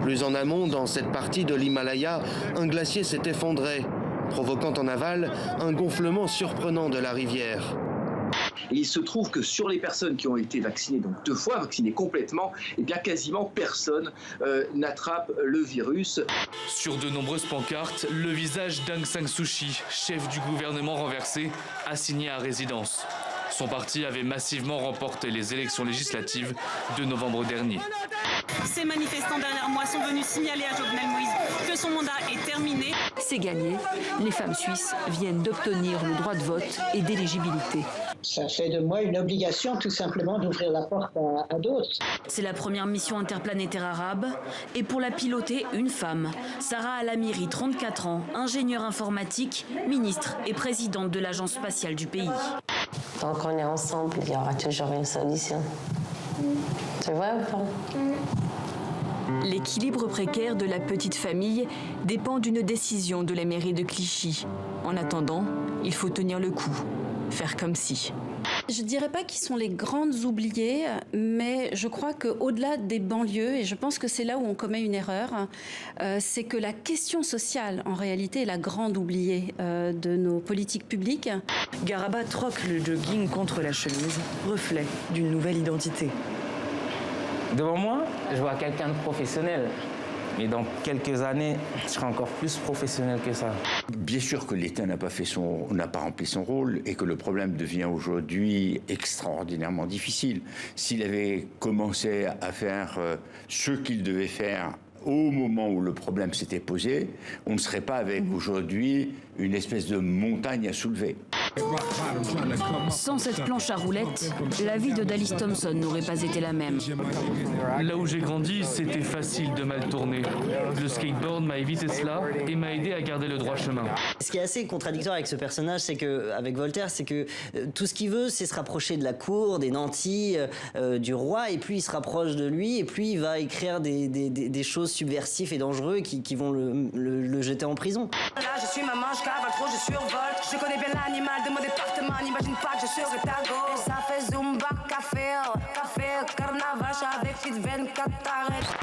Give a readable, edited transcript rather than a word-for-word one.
Plus en amont, dans cette partie de l'Himalaya, un glacier s'est effondré, provoquant en aval un gonflement surprenant de la rivière. Et il se trouve que sur les personnes qui ont été vaccinées, donc 2 fois vaccinées complètement, eh bien quasiment personne n'attrape le virus. Sur de nombreuses pancartes, le visage d'Aung San Suu Kyi, chef du gouvernement renversé, assigné à résidence. Son parti avait massivement remporté les élections législatives de novembre dernier. Ces manifestants derrière moi sont venus signaler à Jovenel Moïse que son mandat est terminé. C'est gagné. Les femmes suisses viennent d'obtenir le droit de vote et d'éligibilité. Ça fait de moi une obligation tout simplement d'ouvrir la porte à d'autres. C'est la première mission interplanétaire arabe et pour la piloter, une femme. Sarah Al-Amiri, 34 ans, ingénieure informatique, ministre et présidente de l'agence spatiale du pays. Tant qu'on est ensemble, il y aura toujours une solution. Tu vois ou pas ? L'équilibre précaire de la petite famille dépend d'une décision de la mairie de Clichy. En attendant, il faut tenir le coup, faire comme si. Je ne dirais pas qu'ils sont les grandes oubliées, mais je crois qu'au-delà des banlieues, et je pense que c'est là où on commet une erreur, c'est que la question sociale, en réalité, est la grande oubliée de nos politiques publiques. Garaba troque le jogging contre la chemise, reflet d'une nouvelle identité. Devant moi, je vois quelqu'un de professionnel. Mais dans quelques années, je serai encore plus professionnel que ça. Bien sûr que l'État n'a pas rempli son rôle et que le problème devient aujourd'hui extraordinairement difficile. S'il avait commencé à faire ce qu'il devait faire au moment où le problème s'était posé, on ne serait pas avec aujourd'hui une espèce de montagne à soulever. Sans cette planche à roulettes, la vie de Dallas Thompson n'aurait pas été la même. Là où j'ai grandi, c'était facile de mal tourner. Le skateboard m'a évité cela et m'a aidé à garder le droit chemin. Ce qui est assez contradictoire avec ce personnage, c'est que, avec Voltaire, c'est que tout ce qu'il veut, c'est se rapprocher de la cour, des nantis, du roi, et plus il se rapproche de lui, et plus il va écrire des choses subversives et dangereuses qui vont le jeter en prison. Là, je suis maman, je cavale trop, je survole. Je connais bien l'animal de mon département, n'imagine pas que je serai ta go. Et ça fait zumba, café, carnaval, avec petite veine cataracte.